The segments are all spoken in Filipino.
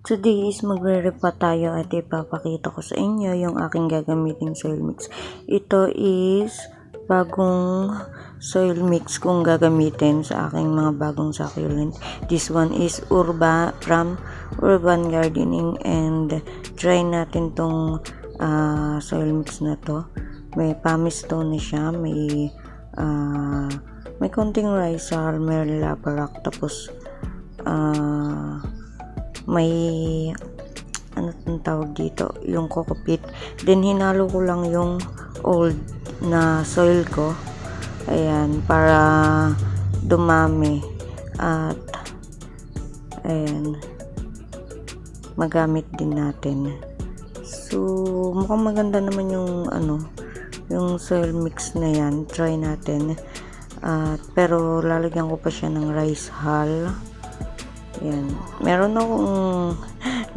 Today is magre-repa tayo at ipapakita ko sa inyo yung aking gagamiting soil mix. Ito is bagong soil mix kong gagamitin sa aking mga bagong succulent. This one is from Urban Gardening, and try natin tong soil mix na to. May pumice stone na siya, may konting risal, may laparak, tapos may ano tong tawag dito, yung coco peat. Then hinalo ko lang yung old na soil ko, ayan, para dumami at ayan, magamit din natin. So mukhang maganda naman yung yung soil mix na yan. Try natin, pero lalagyan ko pa siya ng rice hull. Yan. Meron akong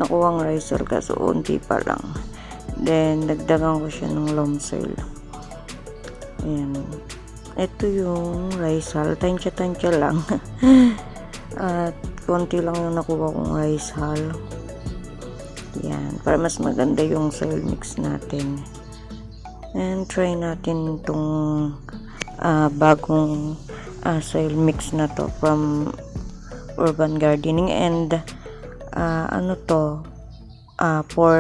nakuhang rice hull kaso unti pa lang. Then dagdagan ko siya ng loam soil. Ayan. Ito yung rice hull. Tansya-tansya lang. At konti lang yung nakuha kong rice hull. Yan. Para mas maganda yung soil mix natin. And try natin itong bagong soil mix na to from Urban Gardening, and for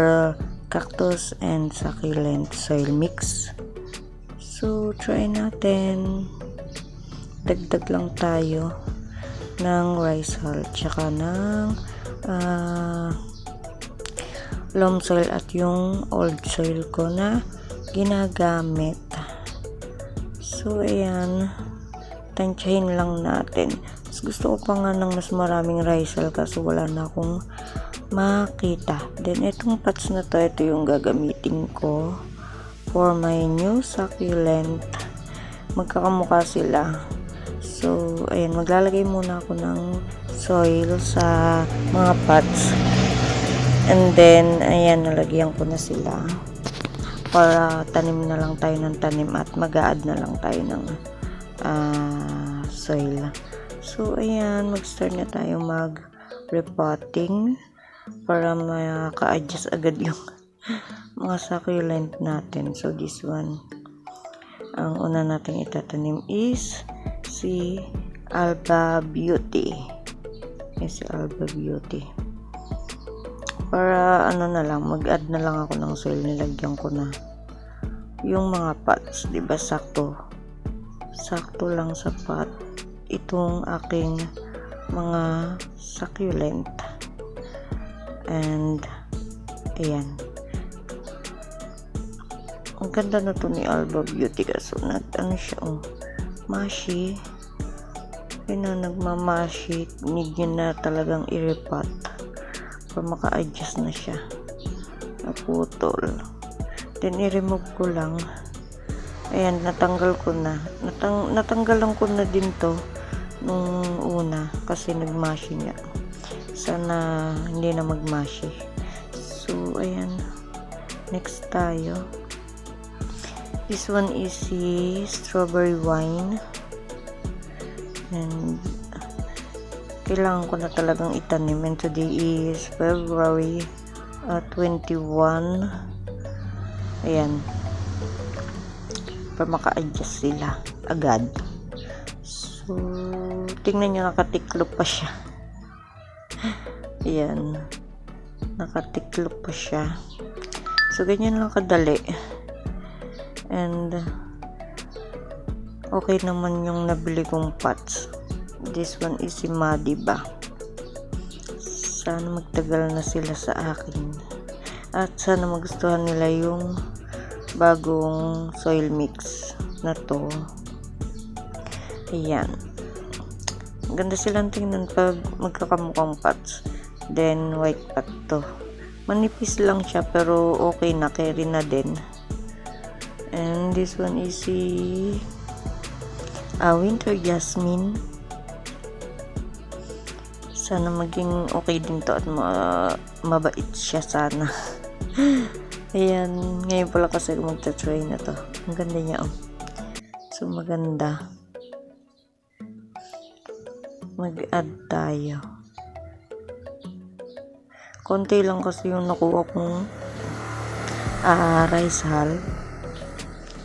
cactus and succulent soil mix. So try natin. Dagdag lang tayo ng rice hull tsaka ng loam soil at yung old soil ko na ginagamit. So ayan, tansyahin lang natin. Gusto ko pa nga ng mas maraming rice hull kaso wala na akong makita. Then itong pots na to, ito yung gagamitin ko for my new succulent. Magkakamukha sila. So ayan, maglalagay muna ako ng soil sa mga pots, and then ayan, nalagyan ko na sila para tanim na lang tayo ng tanim at mag-a-add na lang tayo ng soil. So ayan, mag-start na tayo mag-repotting para maka-adjust agad yung mga succulent natin. So this one, ang una natin itatanim is si Alba Beauty. Yes, si Alba Beauty. Para na lang, mag-add na lang ako ng soil. Nilagyan ko na yung mga pots, diba? Sakto lang sa pot itong aking mga succulent. And ayan, ang ganda na to ni Alba Beauty kaso siya, mashi. Nagmamashi. Need nyo na talagang i-repot para maka-adjust na siya. Naputol. Then i-remove ko lang. Ayan, natanggal ko na. Natanggalan ko na din to nung una kasi nagmashi niya. Sana hindi na magmashi. So ayan, next tayo. This one is si strawberry wine, and kailangan ko na talagang itanim, and today is February 21. Ayan, para maka-adjust sila agad. So tingnan nyo, nakatiklop pa siya. Ayan, nakatiklop pa siya. So ganyan lang kadali, and okay naman yung nabili kong pots. This one is si Madiba. Sana magtagal na sila sa akin at sana magustuhan nila yung bagong soil mix na to. Ayan, ganda silang tingnan pag magkakamukhang pots. Then white pot to, manipis lang siya pero okay na, carry na din. And this one is si winter jasmine. Sana maging okay din to at mabait siya sana. Ayan, ngayon pala kasi magta-try na to. Ang ganda niya, So maganda. Mag-add tayo. konti lang kasi yung nakuha kong rice hull.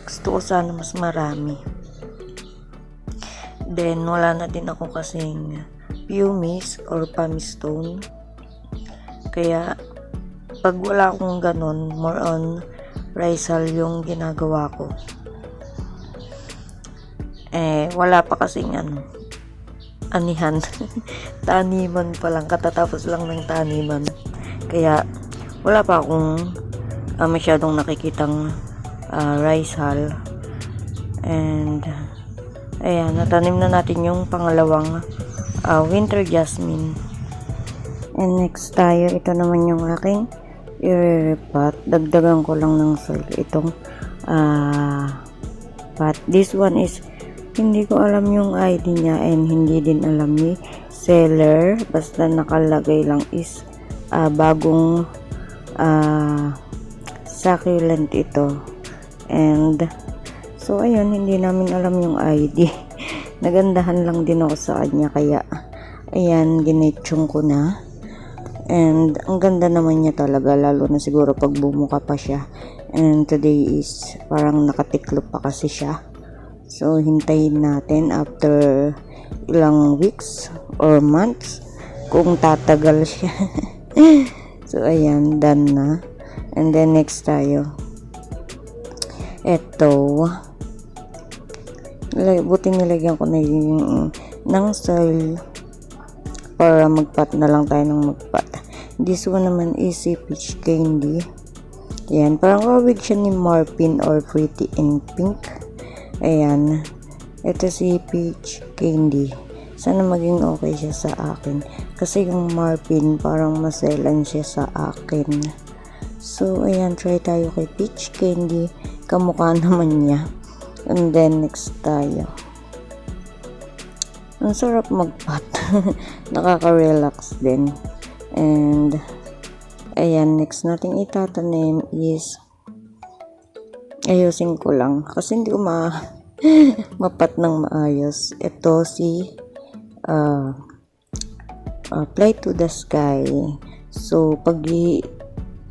Gusto ko sana mas marami. Then wala na din ako kasing pumice or pumice stone. Kaya pag wala akong ganun, more on rice hull yung ginagawa ko. Wala pa kasing anihan. Taniman pa lang, katatapos lang ng taniman. Kaya wala pa akong masyadong nakikitang rice hull. And ayan, natanim na natin yung pangalawang winter jasmine. And next tayo, ito naman yung aking i-repot. Dagdagan ko lang ng soil itong pot. This one is hindi ko alam yung ID niya and hindi din alam ni seller. Basta nakalagay lang is bagong succulent ito. And so ayun, hindi namin alam yung ID. Nagandahan lang din ako sa kanya, kaya ayan, ginetsyong ko na. And ang ganda naman niya talaga, lalo na siguro pag bumuka pa siya. And today is parang nakatiklop pa kasi siya. So hintayin natin after ilang weeks or months kung tatagal siya. So ayan, done na. And then next tayo, eto, buti nilagyan ko na yung ng soil para magpat na lang tayo ng magpat. This one naman is si peach candy. Ayan, parang kawig siya ni Marpin or Pretty in Pink. Ayan, ito si peach candy. Sana maging okay siya sa akin, kasi yung Marpin parang maselan siya sa akin. So ayan, try tayo kay peach candy. Kamukha naman niya. And then next tayo, ang sarap magpat. Nakaka-relax din. And ayan, next nating itatanim is, ayusin ko lang kasi hindi ko mapat ng maayos. Ito si Fly to the Sky. So pag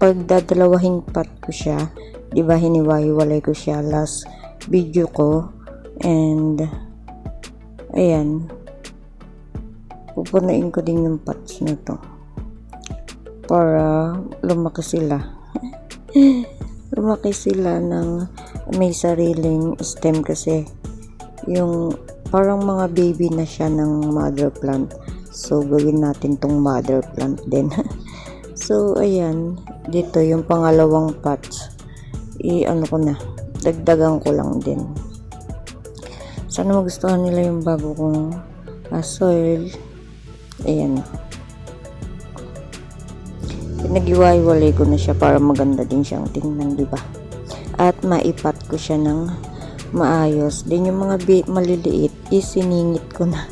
dadalawahin pat ko siya, di ba hiniwa-hiwalay ko siya last video ko. And ayan, pupunuin ko din yung pots na to para lumaki sila. Lumaki sila ng may sariling stem, kasi yung parang mga baby na siya ng mother plant. So gawin natin tong mother plant din. So ayan, dito yung pangalawang pots, ko na, dagdagan ko lang din. Sana magustuhan nila yung bago kong soil. Ayan, pinag-iwalay ko na siya para maganda din siyang tingnan, diba? At maipat ko siya ng maayos. Din yung mga maliliit, isiningit ko na.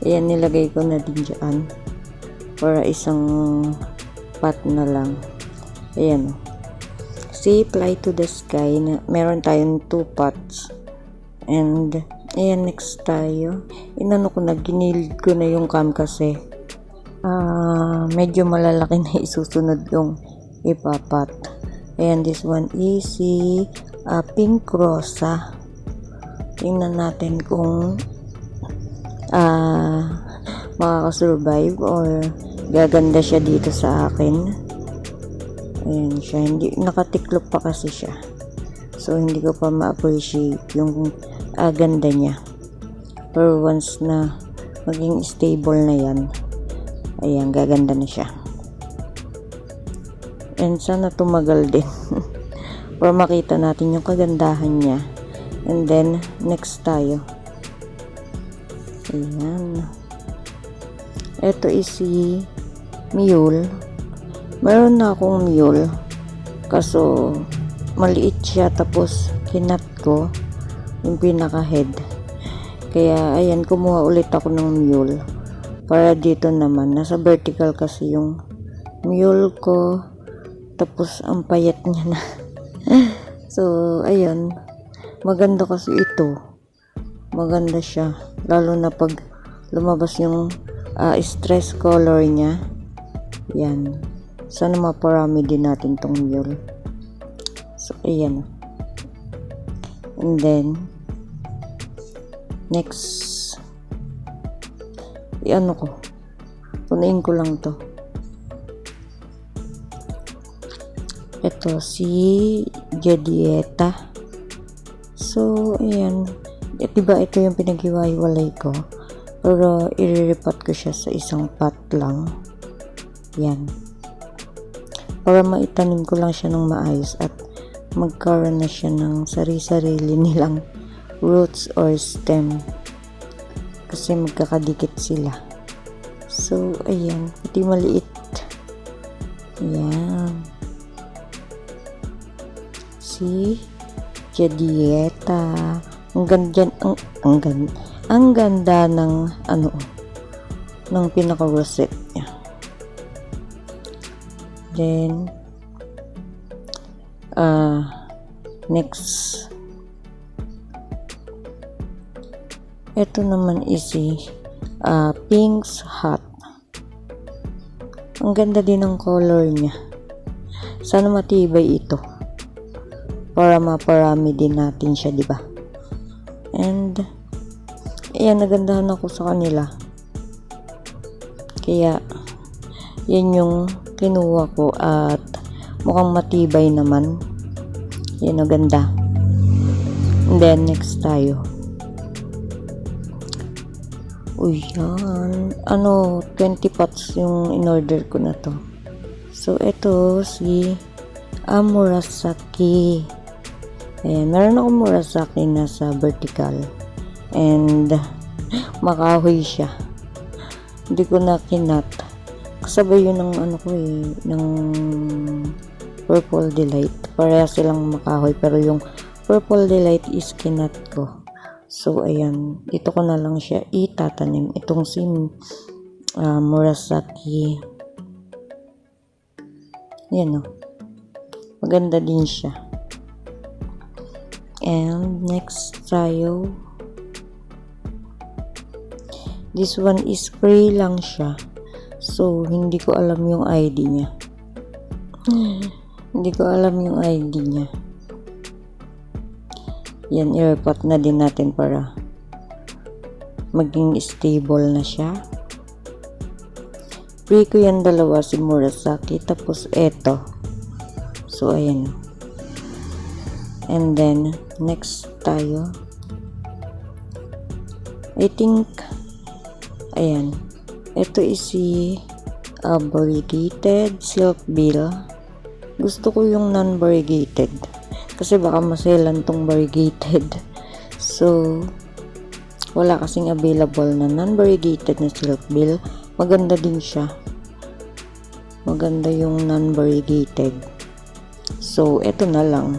Ayan, nilagay ko na din dyan para isang pot na lang. Ayan, see, Fly to the Sky na meron tayong 2 pots. And ayan, next tayo, inano ko na, ginilid ko na yung cam kasi medyo malalaki na isusunod yung ipapat. Ayan, this one is si pink rosa. Tingnan natin kung makakasurvive or gaganda siya dito sa akin. Ayan siya, hindi nakatiklop pa kasi siya, so hindi ko pa ma-appreciate yung ganda niya. Pero once na maging stable na yan, ayan, gaganda na siya. And sana tumagal din para makita natin yung kagandahan niya. And then next tayo, ayan, ito is si mule. Meron na akong mule, kaso maliit siya, tapos kinat ko yung pinaka head. Kaya ayan, kumuha ulit ako ng mule para dito naman, nasa vertical kasi yung mule ko, tapos ang payat niya na. So ayun, maganda kasi ito, maganda siya, lalo na pag lumabas yung stress color niya. Yan, Sana maparami din natin tong mule. So, ayan. And then, next, i-ano ko. Punain ko lang to. Ito, si Jadieta. So, ayan. At diba ito yung pinaghiwa-hiwalay ko. Pero, i-repot ko siya sa isang pot lang. Yan. Para maitanim ko lang siya ng maayos at magkaroon na siya ng sari-sarili nilang roots or stem. Kasi magkakadikit sila. So, ayan. Pati maliit. Ayan. Si Jadieta. Ang ganda ng ng pinaka-rosette niya. Then next, ito naman is si Pink's Hat. Ang ganda din ng color niya. Sana matibay ito para maparami din natin siya, di ba? And ayan, nagandahan ako sa kanila. Kaya yan yung kinuha ko at mukhang matibay naman. Yan, ganda. And then next tayo. Uy, yan. 20 pots yung in-order ko na to. So, ito si Murasaki. Ayan, meron ako Murasaki na sa vertical. And makahoy siya. Hindi ko na kinat. Kasabay yun ng ng Purple Delight. Pareha silang makahoy, pero yung Purple Delight is kinat ko. So, ayan. Dito ko na lang siya itatanim. Itong si Murasaki. Yan, maganda din siya. And next tayo. This one is free lang siya. So, hindi ko alam yung ID niya. Hindi ko alam yung ID niya. Yan, i-repot na din natin para maging stable na siya. Free ko yan dalawa, si Murasaki. Tapos, eto. So, ayan. And then, next tayo. I think, ayan. Ito is si variegated silk bill. Gusto ko yung non-variegated. Kasi baka maselan tong variegated. So, wala kasing available na non-variegated na silk bill. Maganda din siya. Maganda yung non-variegated. So, ito na lang.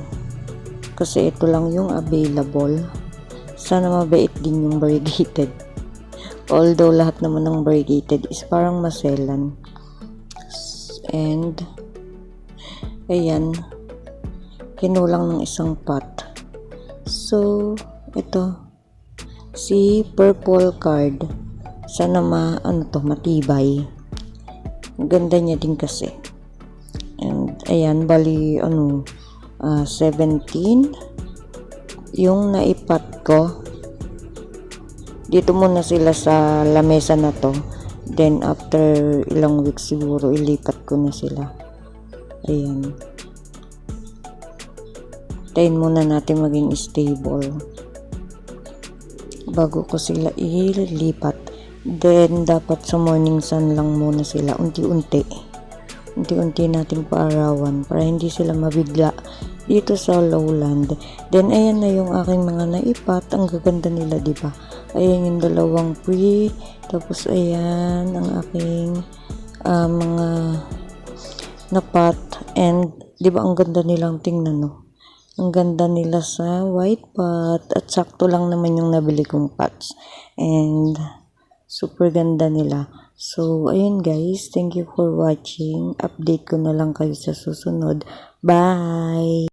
Kasi ito lang yung available. Sana mabait din yung variegated. Although lahat naman ng variegated is parang maselan. And ayan, kinulang ng isang pot. So, ito si Purple Card. Sana matibay. Ang ganda niya din kasi. And ayan, bali 17 yung naipat ko. Dito muna sila sa lamesa na to. Then after ilang weeks siguro ilipat ko na sila. Ayan. Tayin muna natin maging stable bago ko sila ilipat. Then dapat sa morning sun lang muna sila unti-unti natin paarawan para hindi sila mabigla dito sa lowland. Then ayan na yung aking mga naipat. Ang gaganda nila, diba? Ayan yung dalawang pre. Tapos ayan ang aking mga napat. And diba ang ganda nilang tingnan, no? Ang ganda nila sa white pot. At sakto lang naman yung nabili kong pots. And super ganda nila. So, ayun guys. Thank you for watching. Update ko na lang kayo sa susunod. Bye!